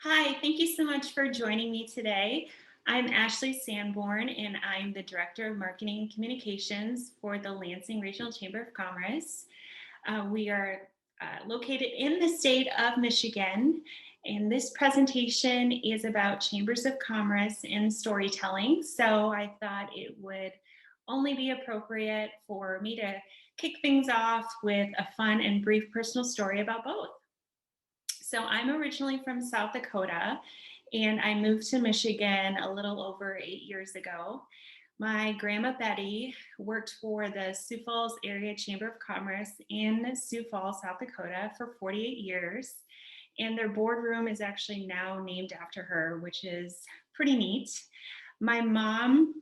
Hi, thank you so much for joining me today. I'm Ashley Sandborn, and I'm the Director of Marketing and Communications for the Lansing Regional Chamber of Commerce. We are located in the state of Michigan, and this presentation is about chambers of commerce and storytelling. So I thought it would only be appropriate for me to kick things off with a fun and brief personal story about both. So I'm originally from South Dakota, and I moved to Michigan a little over 8 years ago. My grandma Betty worked for the Sioux Falls Area Chamber of Commerce in Sioux Falls, South Dakota for 48 years. And their boardroom is actually now named after her, which is pretty neat. My mom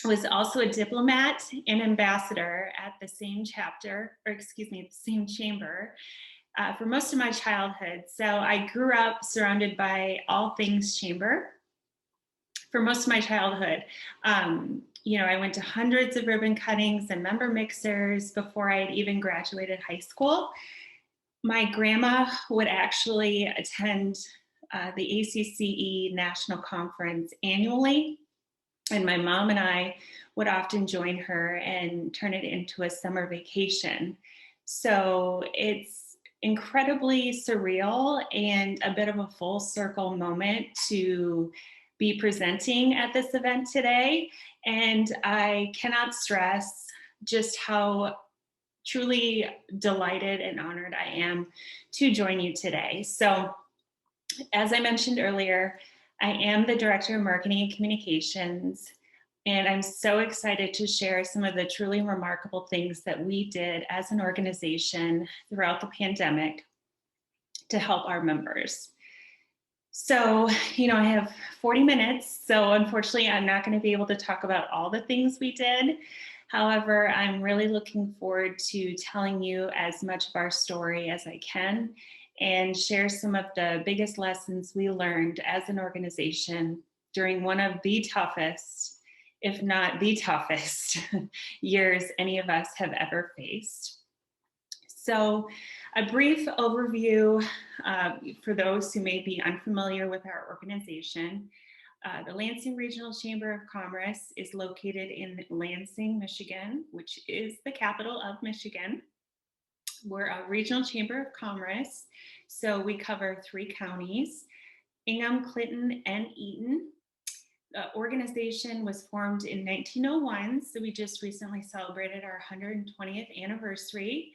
was also a diplomat and ambassador at the same chapter, or excuse me, the same chamber for most of my childhood. So I grew up surrounded by all things chamber for most of my childhood. I went to hundreds of ribbon cuttings and member mixers before I had even graduated high school. My grandma would actually attend the ACCE National Conference annually, and my mom and I would often join her and turn it into a summer vacation. So it's incredibly surreal and a bit of a full circle moment to be presenting at this event today. And I cannot stress just how truly delighted and honored I am to join you today. So, as I mentioned earlier, I am the Director of Marketing and Communications, and I'm so excited to share some of the truly remarkable things that we did as an organization throughout the pandemic to help our members. So, I have 40 minutes, so unfortunately, I'm not going to be able to talk about all the things we did. However, I'm really looking forward to telling you as much of our story as I can and share some of the biggest lessons we learned as an organization during one of the toughest, if not the toughest, years any of us have ever faced. So, a brief overview for those who may be unfamiliar with our organization. The Lansing Regional Chamber of Commerce is located in Lansing, Michigan, which is the capital of Michigan. We're a regional chamber of commerce, so we cover 3 counties, Ingham, Clinton, and Eaton. The organization was formed in 1901, so we just recently celebrated our 120th anniversary,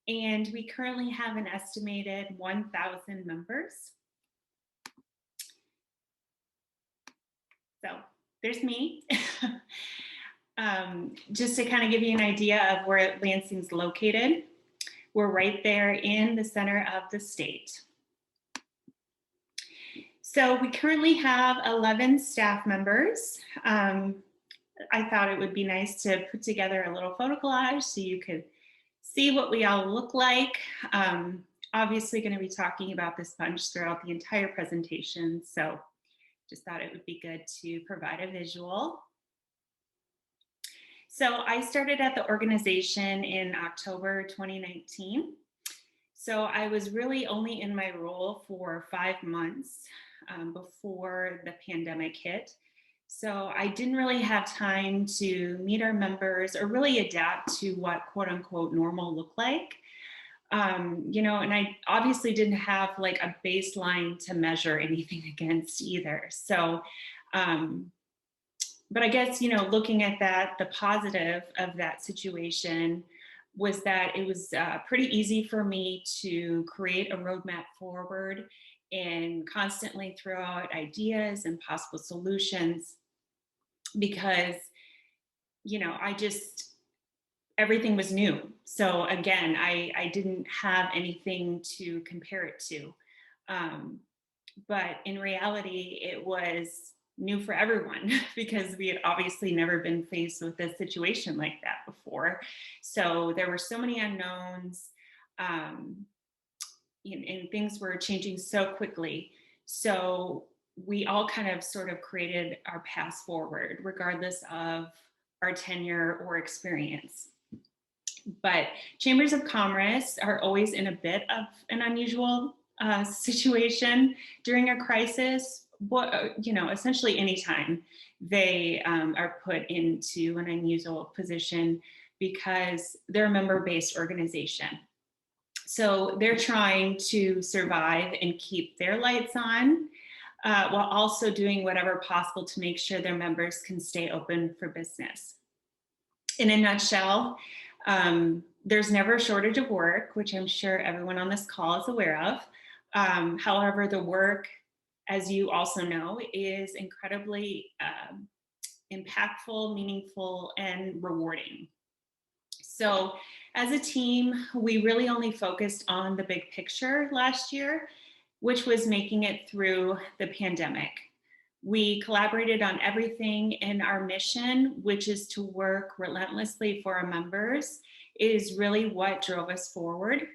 and we currently have an estimated 1,000 members. So there's me. Just to kind of give you an idea of where Lansing's located, we're right there in the center of the state. So we currently have 11 staff members. I thought it would be nice to put together a little photo collage so you could see what we all look like. Obviously going to be talking about this bunch throughout the entire presentation, so just thought it would be good to provide a visual. So I started at the organization in October 2019. So I was really only in my role for 5 months before the pandemic hit. So I didn't really have time to meet our members or really adapt to what quote unquote normal looked like. And I obviously didn't have like a baseline to measure anything against either. So, but I guess, looking at that, the positive of that situation was that it was pretty easy for me to create a roadmap forward and constantly throw out ideas and possible solutions because, everything was new. So again, I didn't have anything to compare it to. But in reality, it was new for everyone because we had obviously never been faced with a situation like that before. So there were so many unknowns, and things were changing so quickly. So we all kind of sort of created our path forward, regardless of our tenure or experience. But chambers of commerce are always in a bit of an unusual situation during a crisis, essentially anytime they are put into an unusual position because they're a member-based organization. So they're trying to survive and keep their lights on while also doing whatever possible to make sure their members can stay open for business. In a nutshell, there's never a shortage of work, which I'm sure everyone on this call is aware of. However, the work, as you also know, is incredibly impactful, meaningful, and rewarding. So as a team, we really only focused on the big picture last year, which was making it through the pandemic. We collaborated on everything, and our mission, which is to work relentlessly for our members, is really what drove us forward.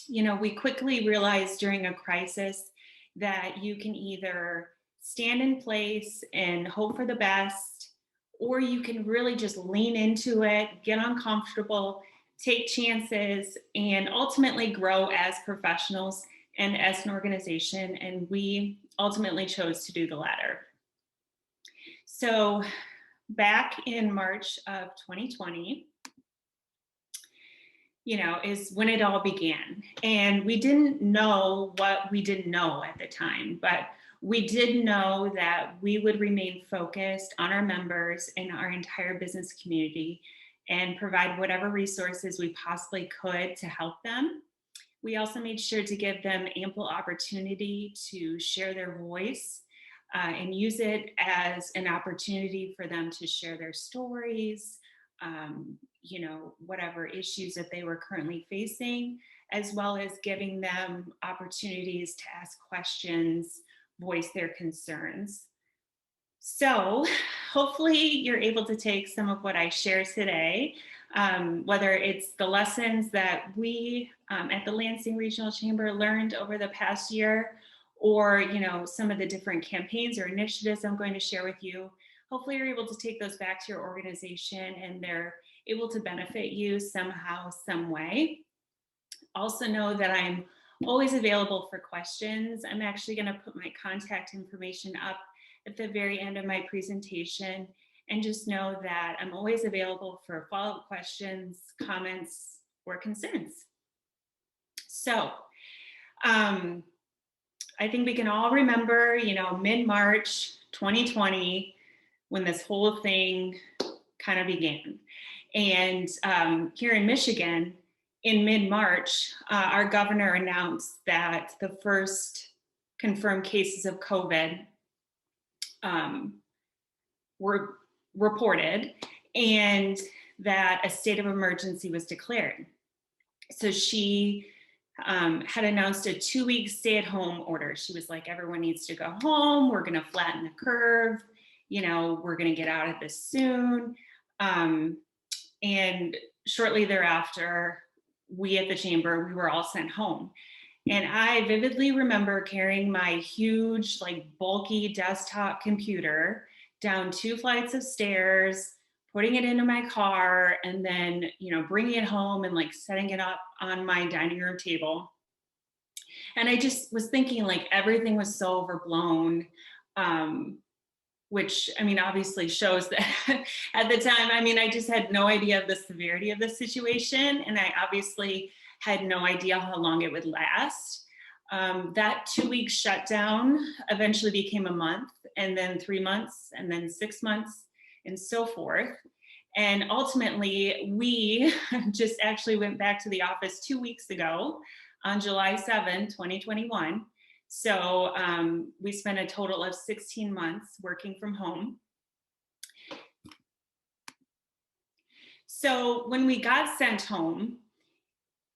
We quickly realized during a crisis that you can either stand in place and hope for the best, or you can really just lean into it, get uncomfortable, take chances, and ultimately grow as professionals and as an organization. And we ultimately chose to do the latter. So back in March of 2020, is when it all began. And we didn't know what we didn't know at the time, but we did know that we would remain focused on our members and our entire business community and provide whatever resources we possibly could to help them. We also made sure to give them ample opportunity to share their voice and use it as an opportunity for them to share their stories, whatever issues that they were currently facing, as well as giving them opportunities to ask questions, voice their concerns. So hopefully you're able to take some of what I share today, whether it's the lessons that we at the Lansing Regional Chamber learned over the past year, or some of the different campaigns or initiatives I'm going to share with you. Hopefully you're able to take those back to your organization and they're able to benefit you somehow, some way. Also know that I'm always available for questions. I'm actually going to put my contact information up at the very end of my presentation, and just know that I'm always available for follow-up questions, comments, or concerns. So I think we can all remember, mid-March 2020, when this whole thing kind of began. And here in Michigan, in mid-March, our governor announced that the first confirmed cases of COVID were reported and that a state of emergency was declared. So she had announced a 2-week stay-at-home order. She was like, everyone needs to go home. We're going to flatten the curve. We're going to get out of this soon. And shortly thereafter, we at the chamber, we were all sent home. And I vividly remember carrying my huge, bulky desktop computer down 2 flights of stairs, putting it into my car, and then, bringing it home and setting it up on my dining room table. And I just was thinking everything was so overblown, which, obviously shows that at the time, I just had no idea of the severity of the situation. And I obviously had no idea how long it would last. That 2-week shutdown eventually became a month, and then 3 months, and then 6 months, and so forth. And ultimately, we just actually went back to the office 2 weeks ago on July 7, 2021. So we spent a total of 16 months working from home. So when we got sent home,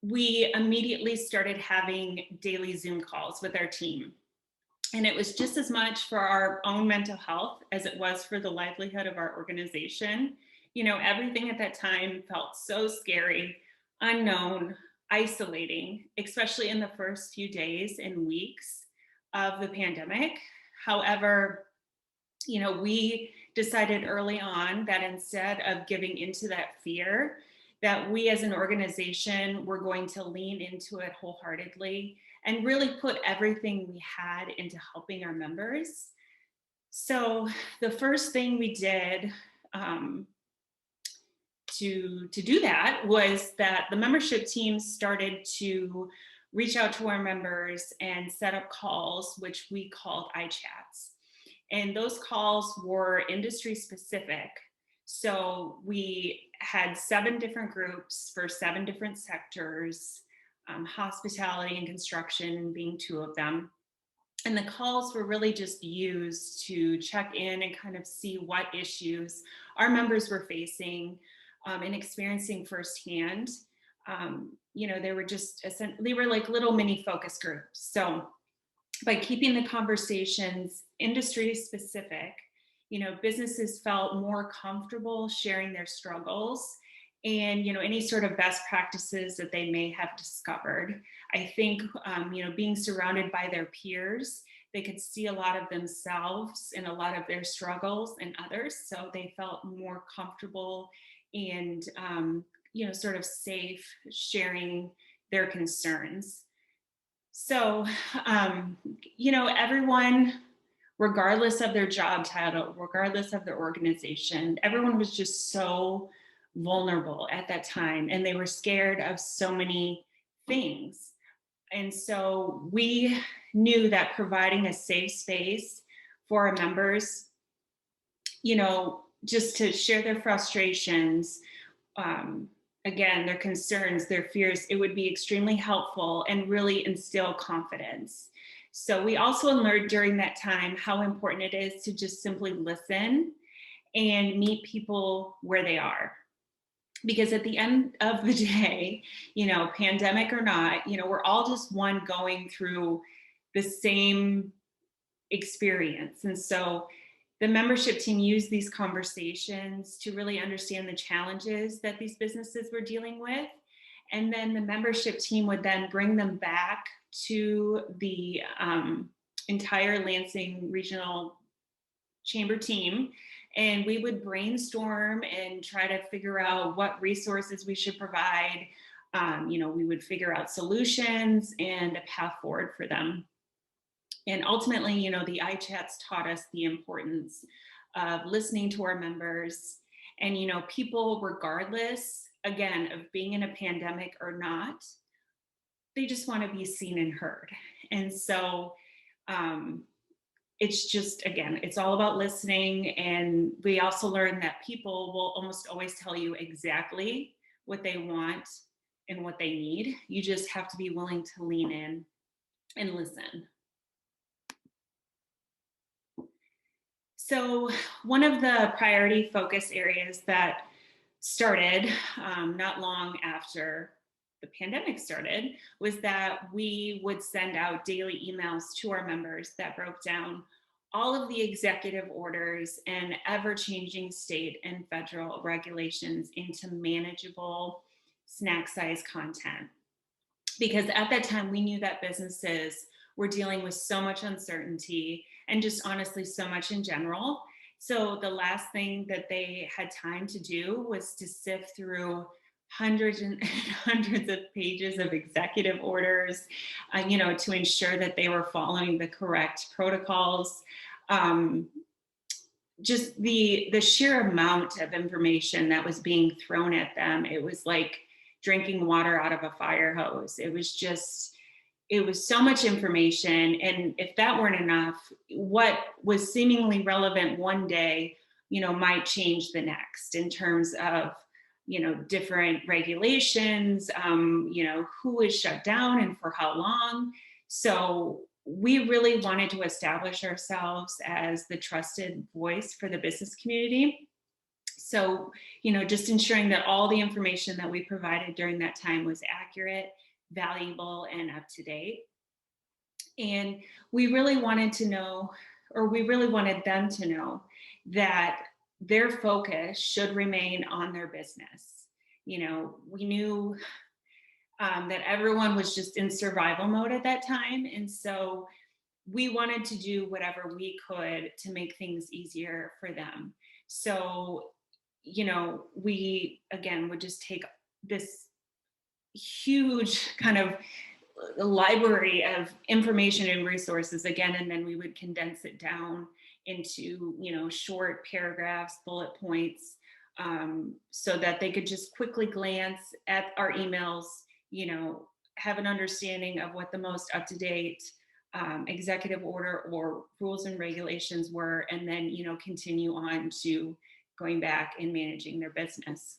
we immediately started having daily Zoom calls with our team. And it was just as much for our own mental health as it was for the livelihood of our organization. Everything at that time felt so scary, unknown, isolating, especially in the first few days and weeks of the pandemic. However, we decided early on that instead of giving into that fear, that we as an organization were going to lean into it wholeheartedly and really put everything we had into helping our members. So the first thing we did to do that was that the membership team started to reach out to our members and set up calls, which we called iChats. And those calls were industry specific. So we had 7 different groups for 7 different sectors, hospitality and construction being 2 of them. And the calls were really just used to check in and kind of see what issues our members were facing and experiencing firsthand. They were like little mini focus groups. So by keeping the conversations industry specific, businesses felt more comfortable sharing their struggles and any sort of best practices that they may have discovered. I think being surrounded by their peers, they could see a lot of themselves in a lot of their struggles and others, so they felt more comfortable and sort of safe sharing their concerns. So everyone, regardless of their job title, regardless of their organization, everyone was just so vulnerable at that time, and they were scared of so many things. And so we knew that providing a safe space for our members, just to share their frustrations, again, their concerns, their fears, it would be extremely helpful and really instill confidence. So we also learned during that time how important it is to just simply listen and meet people where they are. Because at the end of the day, pandemic or not, we're all just one going through the same experience. And so the membership team used these conversations to really understand the challenges that these businesses were dealing with. And then the membership team would then bring them back to the entire Lansing Regional Chamber team. And we would brainstorm and try to figure out what resources we should provide. We would figure out solutions and a path forward for them. And ultimately, the iChats taught us the importance of listening to our members. And, people, regardless, again, of being in a pandemic or not, they just want to be seen and heard. And so it's just, again, it's all about listening. And we also learned that people will almost always tell you exactly what they want and what they need. You just have to be willing to lean in and listen. So one of the priority focus areas that started not long after the pandemic started was that we would send out daily emails to our members that broke down all of the executive orders and ever-changing state and federal regulations into manageable snack-size content. Because at that time, we knew that businesses were dealing with so much uncertainty and just honestly so much in general. So the last thing that they had time to do was to sift through hundreds and hundreds of pages of executive orders, to ensure that they were following the correct protocols. Just the sheer amount of information that was being thrown at them, it was like drinking water out of a fire hose. It was so much information. And if that weren't enough, what was seemingly relevant one day, might change the next in terms of, different regulations, who is shut down and for how long. So we really wanted to establish ourselves as the trusted voice for the business community. So, just ensuring that all the information that we provided during that time was accurate, valuable, and up to date. And we really wanted them to know that their focus should remain on their business. We knew that everyone was just in survival mode at that time. And so we wanted to do whatever we could to make things easier for them. So, we, again, would just take this huge kind of a library of information and resources again, and then we would condense it down into, short paragraphs, bullet points, so that they could just quickly glance at our emails, have an understanding of what the most up-to-date executive order or rules and regulations were, and then, continue on to going back and managing their business.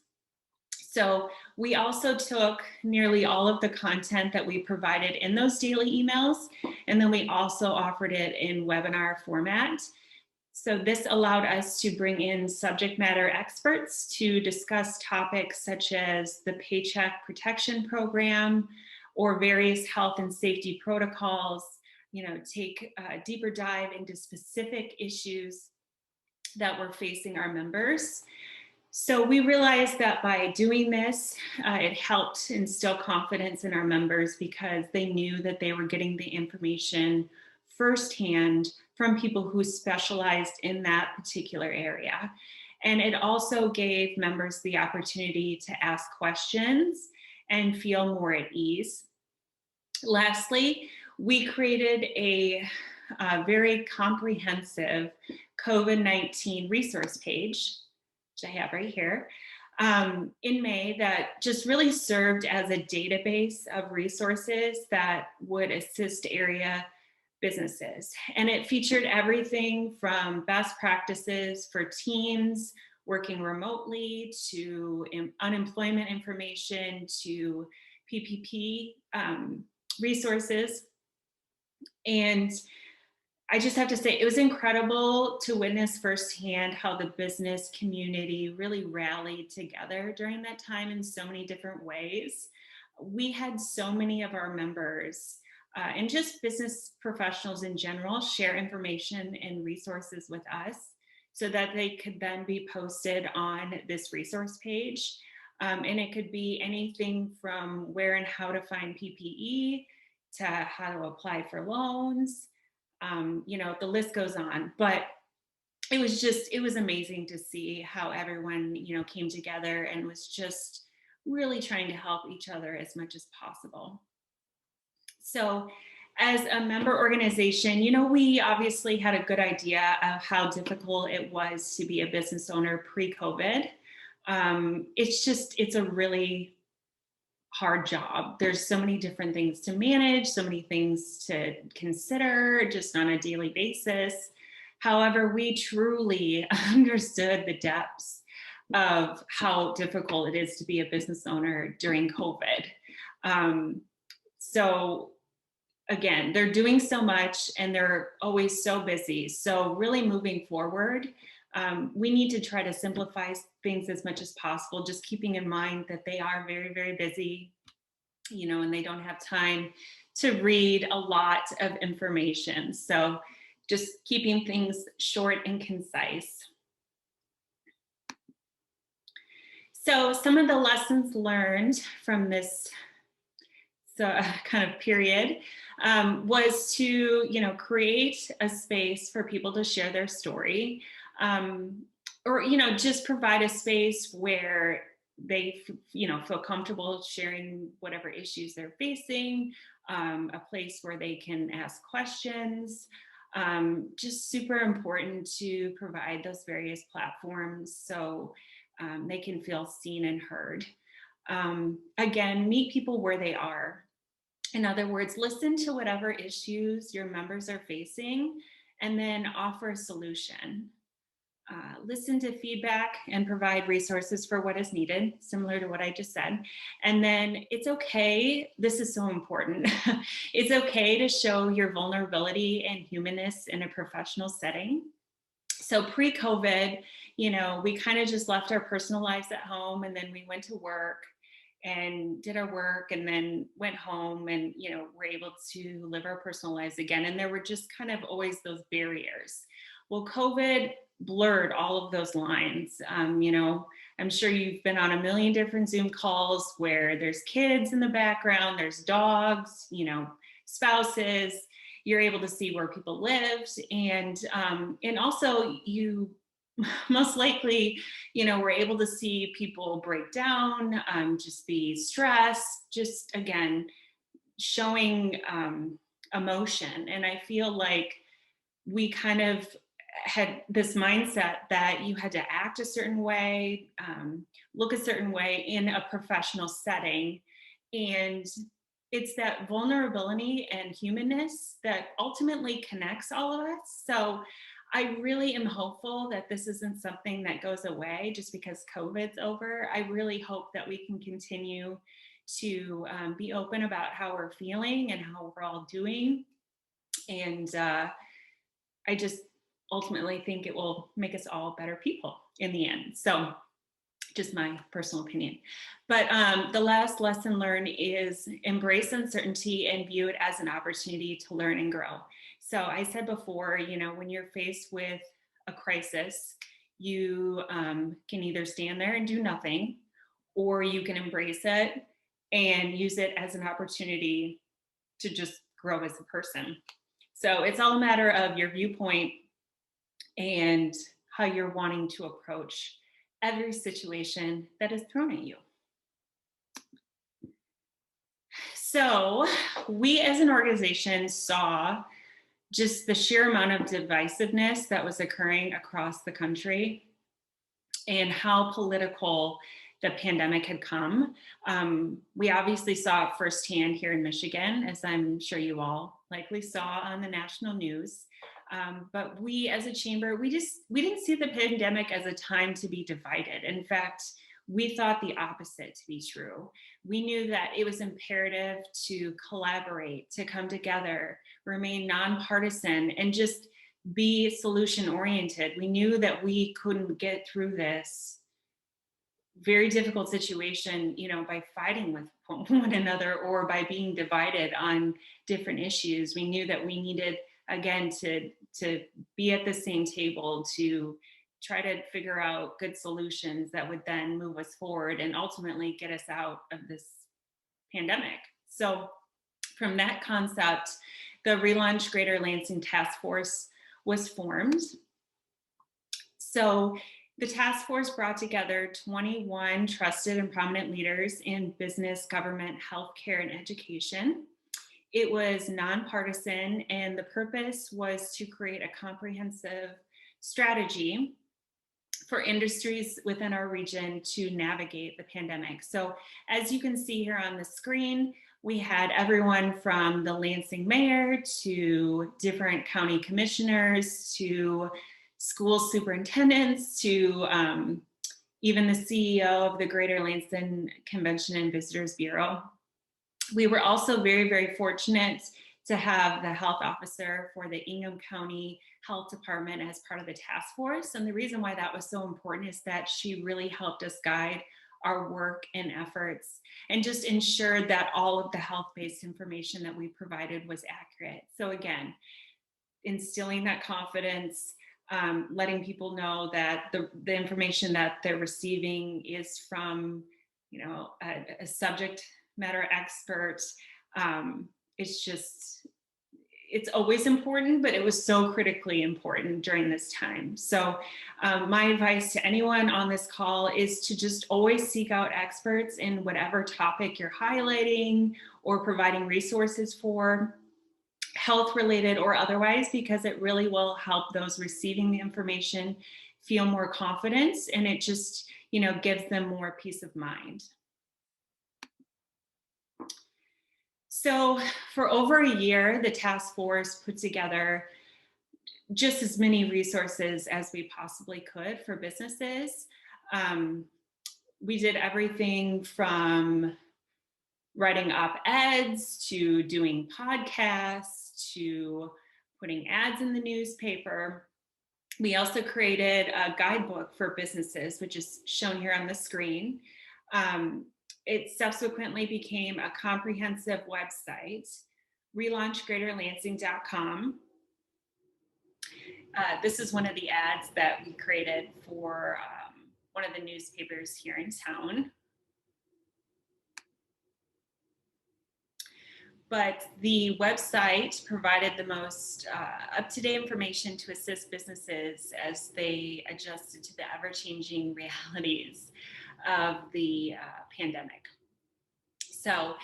So we also took nearly all of the content that we provided in those daily emails, and then we also offered it in webinar format. So this allowed us to bring in subject matter experts to discuss topics such as the Paycheck Protection Program or various health and safety protocols, take a deeper dive into specific issues that were facing our members. So we realized that by doing this, it helped instill confidence in our members because they knew that they were getting the information firsthand from people who specialized in that particular area. And it also gave members the opportunity to ask questions and feel more at ease. Lastly, we created a very comprehensive COVID-19 resource page, which I have right here, in May, that just really served as a database of resources that would assist area businesses. And it featured everything from best practices for teams working remotely to unemployment information to PPP resources. And I just have to say, it was incredible to witness firsthand how the business community really rallied together during that time in so many different ways. We had so many of our members and just business professionals in general share information and resources with us so that they could then be posted on this resource page. And it could be anything from where and how to find PPE to how to apply for loans. The list goes on, but it was amazing to see how everyone, came together and was just really trying to help each other as much as possible. So as a member organization, we obviously had a good idea of how difficult it was to be a business owner pre-COVID. It's a really hard job. There's so many different things to manage, so many things to consider just on a daily basis. However, we truly understood the depths of how difficult it is to be a business owner during COVID. So again, they're doing so much and they're always so busy. So really moving forward, we need to try to simplify things as much as possible, just keeping in mind that they are very, very busy, and they don't have time to read a lot of information. So just keeping things short and concise. So some of the lessons learned from this kind of period was to, create a space for people to share their story. Or just provide a space where they feel comfortable sharing whatever issues they're facing, a place where they can ask questions. Just super important to provide those various platforms so they can feel seen and heard. Again, meet people where they are. In other words, listen to whatever issues your members are facing and then offer a solution. Listen to feedback and provide resources for what is needed, similar to what I just said. And then it's okay, this is so important, it's okay to show your vulnerability and humanness in a professional setting. So pre-COVID, we kind of just left our personal lives at home and then we went to work and did our work and then went home and, were able to live our personal lives again. And there were just kind of always those barriers. Well, COVID blurred all of those lines. I'm sure you've been on a million different Zoom calls where there's kids in the background, there's dogs, spouses, you're able to see where people lived. And also you most likely, we're able to see people break down, just be stressed, just again, showing emotion. And I feel like we kind of had this mindset that you had to act a certain way, look a certain way in a professional setting. And it's that vulnerability and humanness that ultimately connects all of us. So I really am hopeful that this isn't something that goes away just because COVID's over. I really hope that we can continue to be open about how we're feeling and how we're all doing. And I just ultimately think it will make us all better people in the end. So just my personal opinion. But the last lesson learned is embrace uncertainty and view it as an opportunity to learn and grow. So I said before, you know, when you're faced with a crisis, you can either stand there and do nothing, or you can embrace it and use it as an opportunity to just grow as a person. So it's all a matter of your viewpoint and how you're wanting to approach every situation that is thrown at you. So we as an organization saw just the sheer amount of divisiveness that was occurring across the country and how political the pandemic had come. We obviously saw it firsthand here in Michigan, as I'm sure you all likely saw on the national news. But we as a chamber, we didn't see the pandemic as a time to be divided. In fact, we thought the opposite to be true. We knew that it was imperative to collaborate, to come together, remain nonpartisan, and just be solution oriented. We knew that we couldn't get through this very difficult situation, you know, by fighting with one another or by being divided on different issues. We knew that we needed, again, to be at the same table to try to figure out good solutions that would then move us forward and ultimately get us out of this pandemic. So from that concept, the Relaunch Greater Lansing Task Force was formed. So the task force brought together 21 trusted and prominent leaders in business, government, healthcare, and education. It was nonpartisan, and the purpose was to create a comprehensive strategy for industries within our region to navigate the pandemic. So as you can see here on the screen, we had everyone from the Lansing mayor to different county commissioners to school superintendents to even the CEO of the Greater Lansing Convention and Visitors Bureau. We were also very, very fortunate to have the health officer for the Ingham County Health Department as part of the task force. And the reason why that was so important is that she really helped us guide our work and efforts and just ensured that all of the health-based information that we provided was accurate. So again, instilling that confidence, letting people know that the information that they're receiving is from, you know, a subject matter expert. It's always important, but it was so critically important during this time. So my advice to anyone on this call is to just always seek out experts in whatever topic you're highlighting or providing resources for, health related or otherwise, because it really will help those receiving the information feel more confidence, and it just, you know, gives them more peace of mind. So for over a year, the task force put together just as many resources as we possibly could for businesses. We did everything from writing op-eds to doing podcasts to putting ads in the newspaper. We also created a guidebook for businesses, which is shown here on the screen. It subsequently became a comprehensive website, relaunchgreaterlansing.com. This is one of the ads that we created for one of the newspapers here in town. But the website provided the most up-to-date information to assist businesses as they adjusted to the ever-changing realities of the pandemic. So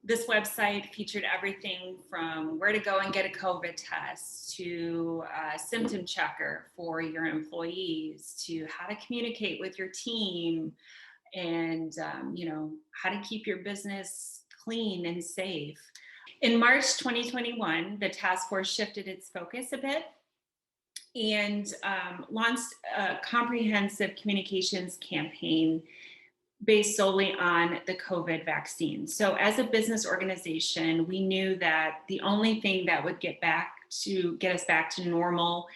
This website featured everything from where to go and get a COVID test to a symptom checker for your employees to how to communicate with your team and how to keep your business clean and safe. In March 2021, the task force shifted its focus a bit and launched a comprehensive communications campaign based solely on the COVID vaccine. So as a business organization, we knew that the only thing that would get us back to normal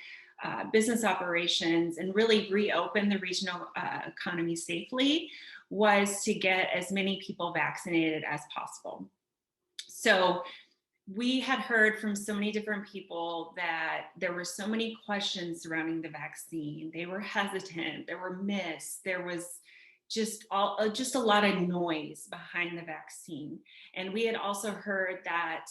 business operations and really reopen the regional economy safely was to get as many people vaccinated as possible. So we had heard from so many different people that there were so many questions surrounding the vaccine. They were hesitant, there were myths, there was just a lot of noise behind the vaccine. And we had also heard that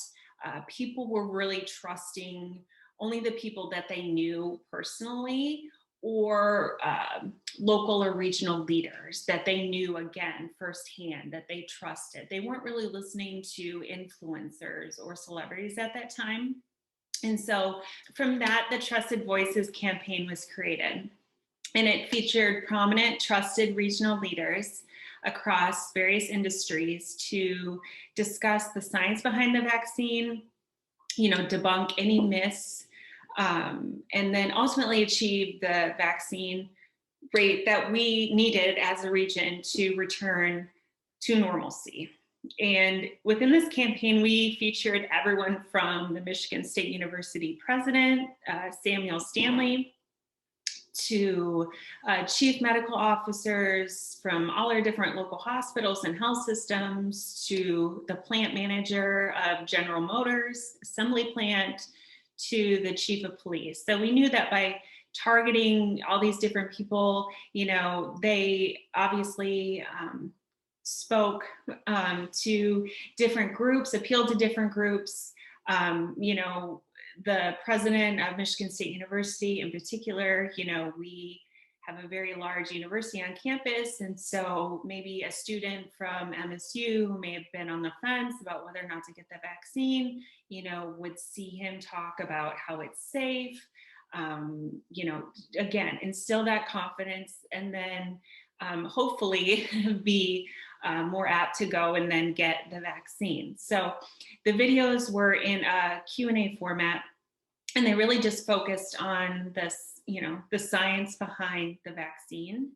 people were really trusting only the people that they knew personally or local or regional leaders that they knew, again, firsthand, that they trusted. They weren't really listening to influencers or celebrities at that time. And so from that, the Trusted Voices campaign was created. And it featured prominent, trusted regional leaders across various industries to discuss the science behind the vaccine, debunk any myths, and then ultimately achieve the vaccine rate that we needed as a region to return to normalcy. And within this campaign, we featured everyone from the Michigan State University president, Samuel Stanley, to chief medical officers from all our different local hospitals and health systems, to the plant manager of General Motors assembly plant, to the chief of police. So we knew that by targeting all these different people, they obviously spoke to different groups, appealed to different groups. The president of Michigan State University in particular, we have a very large university on campus. And so maybe a student from MSU who may have been on the fence about whether or not to get the vaccine, would see him talk about how it's safe, again, instill that confidence, and then hopefully be more apt to go and then get the vaccine. So the videos were in a Q&A format, and they really just focused on this, the science behind the vaccine.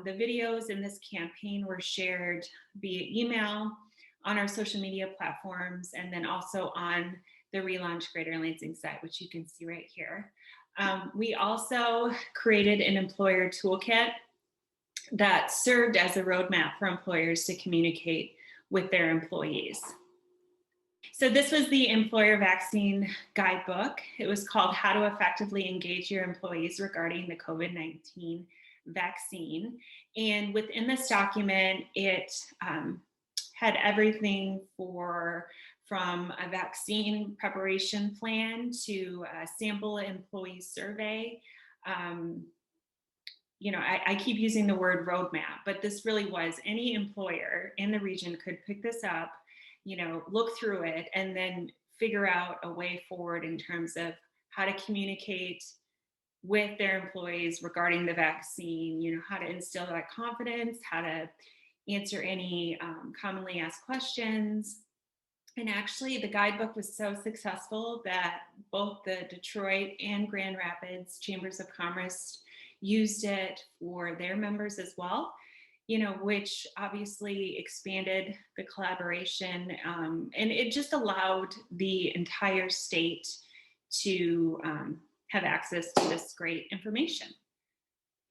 The videos in this campaign were shared via email, on our social media platforms, and then also on the Relaunch Greater Lansing site, which you can see right here. We also created an employer toolkit that served as a roadmap for employers to communicate with their employees. So this was the employer vaccine guidebook. It was called How to Effectively Engage Your Employees Regarding the COVID-19 Vaccine. And within this document, it had everything from a vaccine preparation plan to a sample employee survey. I keep using the word roadmap, but this really was any employer in the region could pick this up, look through it, and then figure out a way forward in terms of how to communicate with their employees regarding the vaccine, how to instill that confidence, how to answer any commonly asked questions. And actually, the guidebook was so successful that both the Detroit and Grand Rapids Chambers of Commerce used it for their members as well, which obviously expanded the collaboration. And it just allowed the entire state to have access to this great information.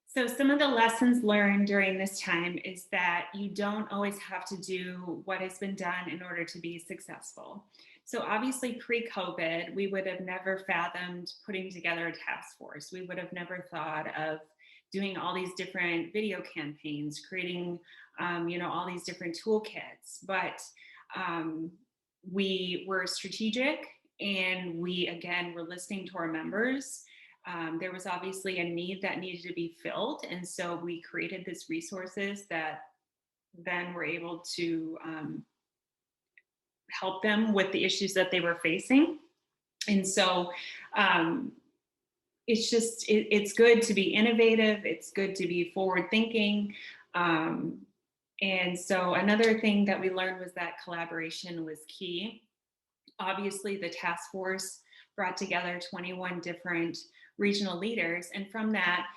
So some of the lessons learned during this time is that you don't always have to do what has been done in order to be successful. So obviously pre-COVID, we would have never fathomed putting together a task force. We would have never thought of doing all these different video campaigns, creating, all these different toolkits. But we were strategic, and we, again, were listening to our members. There was obviously a need that needed to be filled. And so we created these resources that then were able to help them with the issues that they were facing. And so it's good to be innovative. It's good to be forward thinking. And so another thing that we learned was that collaboration was key. Obviously, the task force brought together 21 different regional leaders. And from that,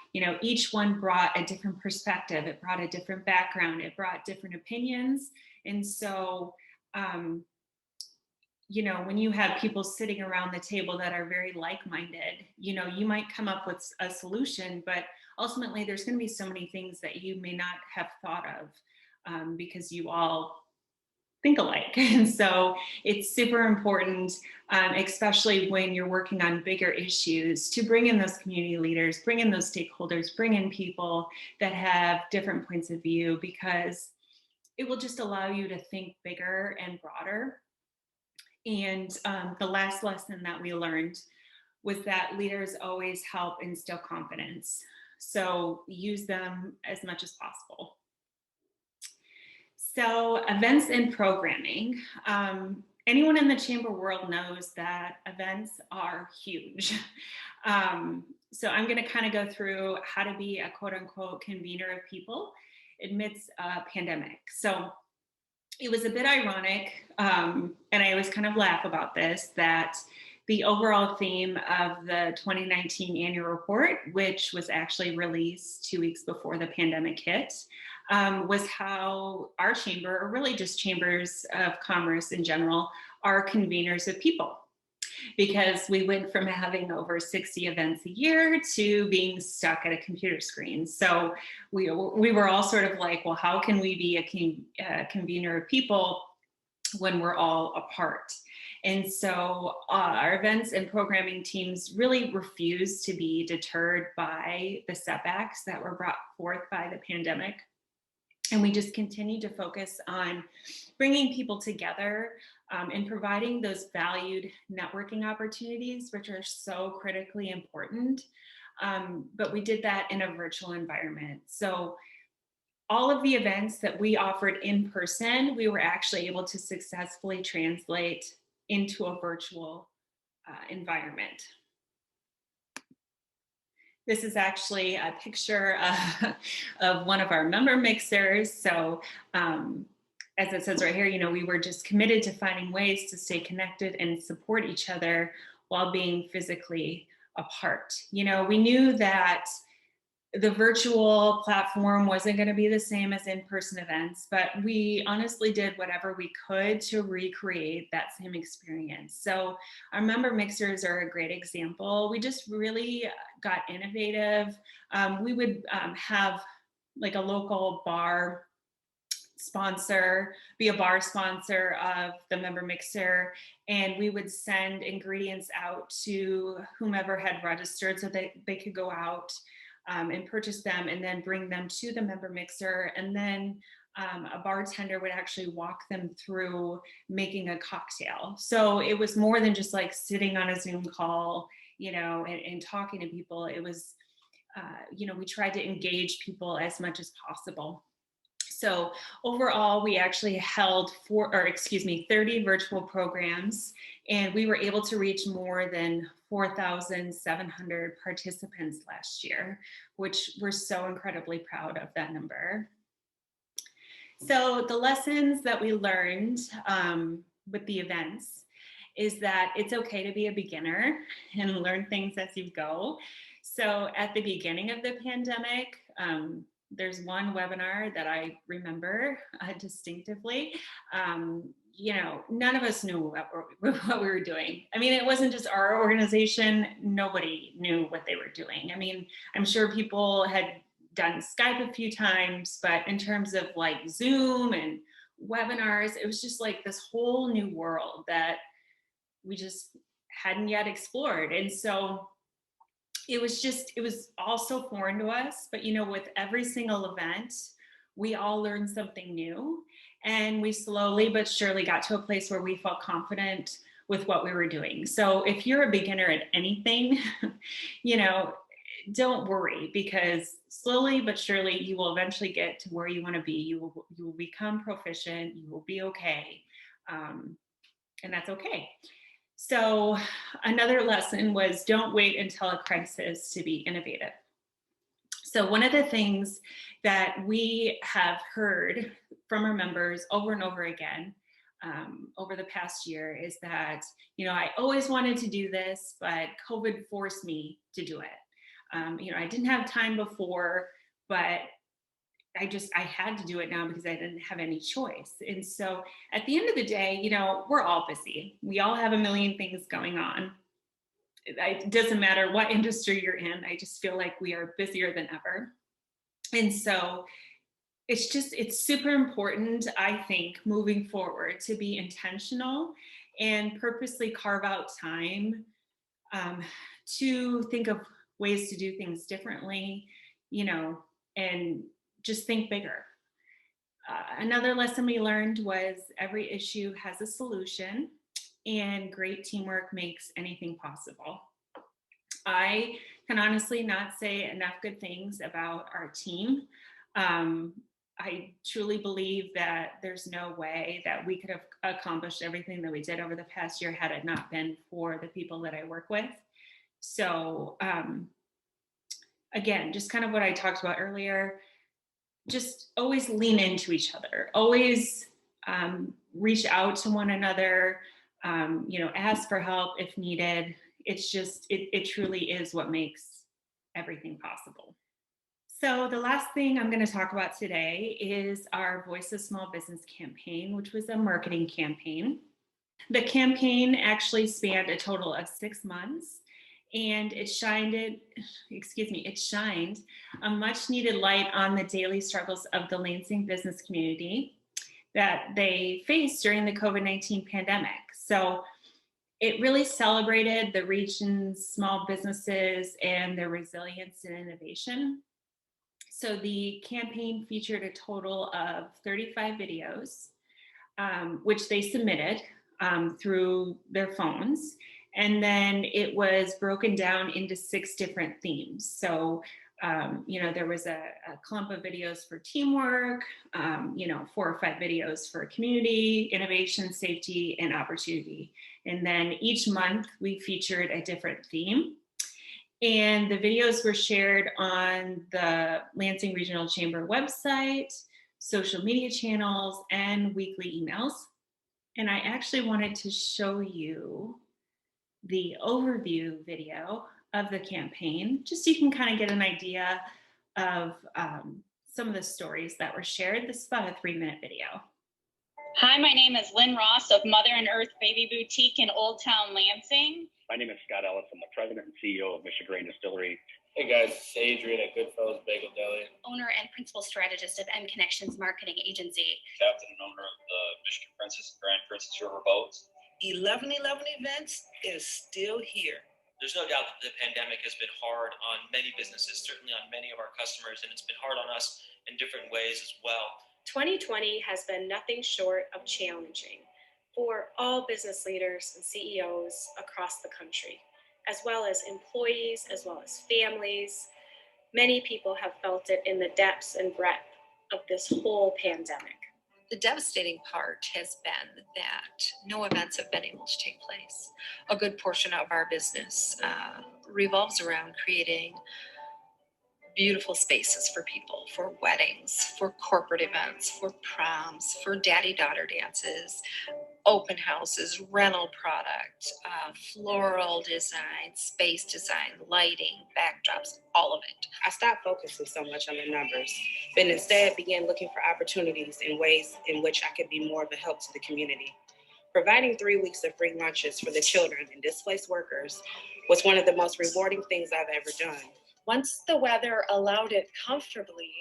each one brought a different perspective. It brought a different background. It brought different opinions. And so, when you have people sitting around the table that are very like-minded, you might come up with a solution, but ultimately there's going to be so many things that you may not have thought of because you all think alike. And so it's super important, especially when you're working on bigger issues, to bring in those community leaders, bring in those stakeholders, bring in people that have different points of view, because it will just allow you to think bigger and broader. And the last lesson that we learned was that leaders always help instill confidence. So use them as much as possible. So events and programming. Anyone in the chamber world knows that events are huge. So I'm going to kind of go through how to be a quote unquote convener of people amidst a pandemic. So it was a bit ironic, and I always kind of laugh about this, that the overall theme of the 2019 annual report, which was actually released 2 weeks before the pandemic hit, was how our chamber, or really just chambers of commerce in general, are conveners of people. Because we went from having over 60 events a year to being stuck at a computer screen. So we were all sort of like, well, how can we be a convener of people when we're all apart? And so our events and programming teams really refused to be deterred by the setbacks that were brought forth by the pandemic. And we just continue to focus on bringing people together and providing those valued networking opportunities, which are so critically important. But we did that in a virtual environment. So all of the events that we offered in person, we were actually able to successfully translate into a virtual environment. This is actually a picture of one of our member mixers. So as it says right here, we were just committed to finding ways to stay connected and support each other while being physically apart. We knew that the virtual platform wasn't going to be the same as in-person events, but we honestly did whatever we could to recreate that same experience. So our member mixers are a great example. We just really got innovative. We would have like a local bar sponsor, be a bar sponsor of the member mixer, and we would send ingredients out to whomever had registered so that they could go out and purchase them and then bring them to the member mixer. And then a bartender would actually walk them through making a cocktail. So it was more than just like sitting on a Zoom call, and talking to people. It was, we tried to engage people as much as possible. So overall, we actually held 30 virtual programs, and we were able to reach more than 4,700 participants last year, which we're so incredibly proud of that number. So the lessons that we learned with the events is that it's okay to be a beginner and learn things as you go. So at the beginning of the pandemic, there's one webinar that I remember distinctively. None of us knew what we were doing. I mean, it wasn't just our organization. Nobody knew what they were doing. I mean, I'm sure people had done Skype a few times, but in terms of like Zoom and webinars, it was just like this whole new world that we just hadn't yet explored. And so it was all so foreign to us, but with every single event, we all learned something new, and we slowly but surely got to a place where we felt confident with what we were doing. So if you're a beginner at anything, don't worry, because slowly but surely you will eventually get to where you want to be. You will become proficient. You will be okay. and that's okay. So another lesson was don't wait until a crisis to be innovative. So one of the things that we have heard from our members over and over again over the past year is that, I always wanted to do this, but COVID forced me to do it. I didn't have time before, but I had to do it now because I didn't have any choice. And so at the end of the day, we're all busy. We all have a million things going on. It doesn't matter what industry you're in. I just feel like we are busier than ever. And so it's super important, I think, moving forward to be intentional and purposely carve out time to think of ways to do things differently, and just think bigger. Another lesson we learned was every issue has a solution, and great teamwork makes anything possible. I can honestly not say enough good things about our team. I truly believe that there's no way that we could have accomplished everything that we did over the past year had it not been for the people that I work with. So again, just kind of what I talked about earlier, just always lean into each other, always reach out to one another, ask for help if needed. It's just, it truly is what makes everything possible. So the last thing I'm going to talk about today is our Voice of Small Business campaign, which was a marketing campaign. The campaign actually spanned a total of 6 months, and it shined a much needed light on the daily struggles of the Lansing business community that they faced during the COVID-19 pandemic. So it really celebrated the region's small businesses and their resilience and innovation. So the campaign featured a total of 35 videos, which they submitted through their phones. And then it was broken down into 6 different themes. So, there was a clump of videos for teamwork, 4 or 5 videos for community, innovation, safety, and opportunity. And then each month we featured a different theme. And the videos were shared on the Lansing Regional Chamber website, social media channels, and weekly emails. And I actually wanted to show you the overview video of the campaign, just so you can kind of get an idea of some of the stories that were shared. This is about a 3-minute video. Hi, my name is Lynn Ross of Mother and Earth Baby Boutique in Old Town Lansing. My name is Scott Ellis. I'm the president and CEO of Michigan Distillery. Hey guys, it's Adrian at Goodfellas Bagel Deli. Owner and principal strategist of M Connections Marketing Agency. Captain and owner of the Michigan Princess and Grand Princess River Boats. 1111 Events is still here. There's no doubt that the pandemic has been hard on many businesses, certainly on many of our customers, and it's been hard on us in different ways as well. 2020 has been nothing short of challenging for all business leaders and CEOs across the country, as well as employees, as well as families. Many people have felt it in the depths and breadth of this whole pandemic. The devastating part has been that no events have been able to take place. A good portion of our business revolves around creating beautiful spaces for people, for weddings, for corporate events, for proms, for daddy-daughter dances, open houses, rental product, floral design, space design, lighting, backdrops, all of it. I stopped focusing so much on the numbers, but instead began looking for opportunities and ways in which I could be more of a help to the community. Providing 3 weeks of free lunches for the children and displaced workers was one of the most rewarding things I've ever done. Once the weather allowed it comfortably,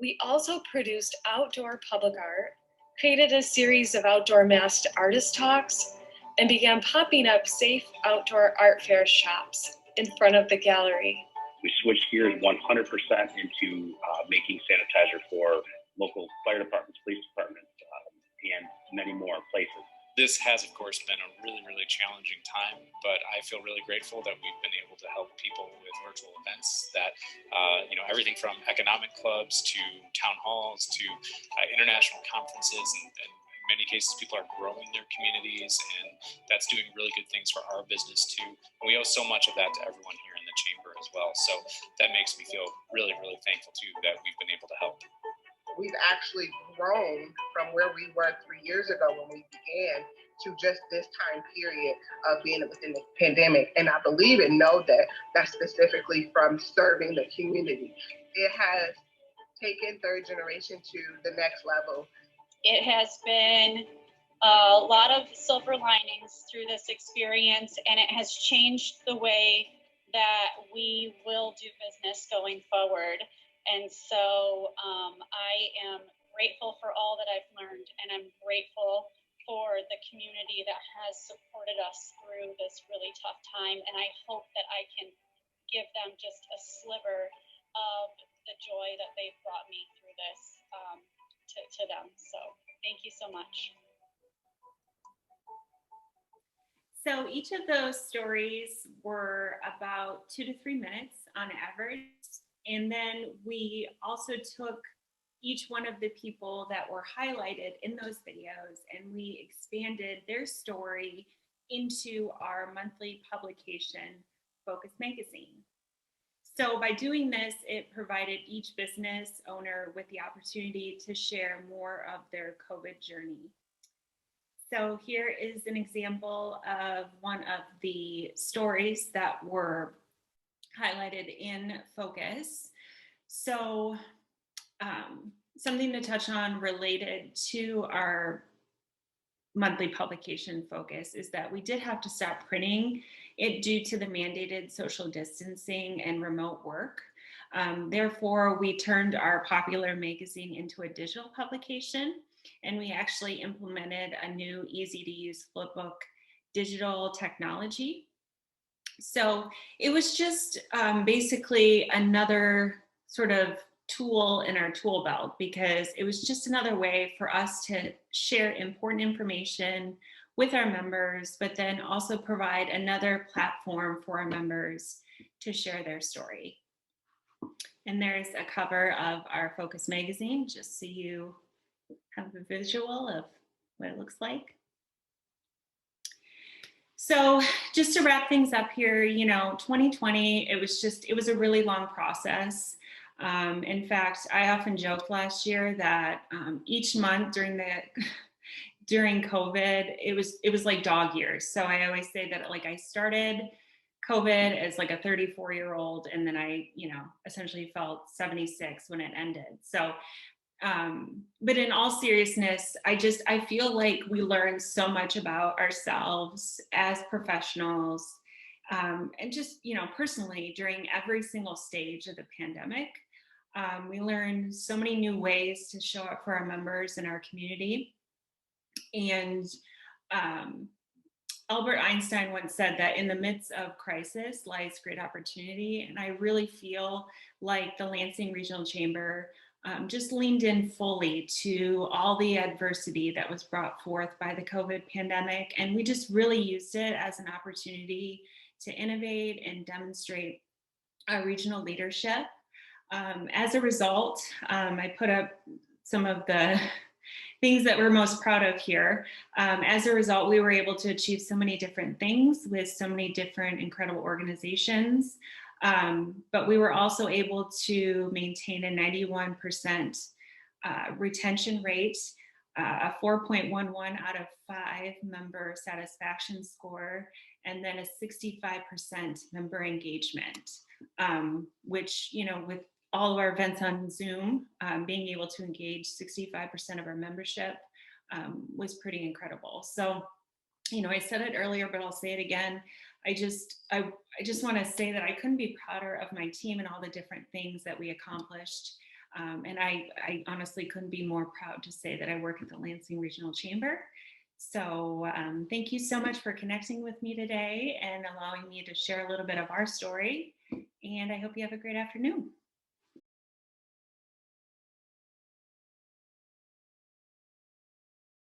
we also produced outdoor public art, created a series of outdoor masked artist talks, and began popping up safe outdoor art fair shops in front of the gallery. We switched gears 100% into making sanitizer for local fire departments, police departments, and many more places. This has, of course, been a really, really challenging time, but I feel really grateful that we've been able to help people with virtual events that, everything from economic clubs to town halls to international conferences and many cases, people are growing their communities, and that's doing really good things for our business too. And we owe so much of that to everyone here in the chamber as well. So that makes me feel really, really thankful too that we've been able to help. We've actually grown from where we were 3 years ago when we began to just this time period of being within the pandemic. And I believe and know that that's specifically from serving the community. It has taken third generation to the next level. It has been a lot of silver linings through this experience, and it has changed the way that we will do business going forward. And so I am grateful for all that I've learned, and I'm grateful for the community that has supported us through this really tough time. And I hope that I can give them just a sliver of the joy that they've brought me through this to them. So thank you so much. So each of those stories were about 2 to 3 minutes on average. And then we also took each one of the people that were highlighted in those videos and we expanded their story into our monthly publication, Focus Magazine. So by doing this, it provided each business owner with the opportunity to share more of their COVID journey. So here is an example of one of the stories that were highlighted in Focus. So something to touch on related to our monthly publication Focus is that we did have to stop printing it due to the mandated social distancing and remote work. Therefore, we turned our popular magazine into a digital publication, and we actually implemented a new easy-to-use flipbook digital technology. So it was just basically another sort of tool in our tool belt, because it was just another way for us to share important information with our members, but then also provide another platform for our members to share their story. And there's a cover of our Focus magazine, just so you have a visual of what it looks like. So just to wrap things up here, 2020, it was a really long process. In fact, I often joked last year that each month during COVID, it was like dog years. So I always say that I started COVID as like a 34-year-old, and then I, essentially felt 76 when it ended. So, but in all seriousness, I feel like we learned so much about ourselves as professionals, and just, personally during every single stage of the pandemic. We learned so many new ways to show up for our members in our community. And Albert Einstein once said that in the midst of crisis lies great opportunity. And I really feel like the Lansing Regional Chamber just leaned in fully to all the adversity that was brought forth by the COVID pandemic. And we just really used it as an opportunity to innovate and demonstrate our regional leadership. As a result, I put up some of the things that we're most proud of here. As a result, we were able to achieve so many different things with so many different incredible organizations. But we were also able to maintain a 91% retention rate, a 4.11 out of 5 member satisfaction score, and then a 65% member engagement, which, with all of our events on Zoom, being able to engage 65% of our membership was pretty incredible. So, I said it earlier, but I'll say it again. I just want to say that I couldn't be prouder of my team and all the different things that we accomplished. And I honestly couldn't be more proud to say that I work at the Lansing Regional Chamber. So thank you so much for connecting with me today and allowing me to share a little bit of our story. And I hope you have a great afternoon.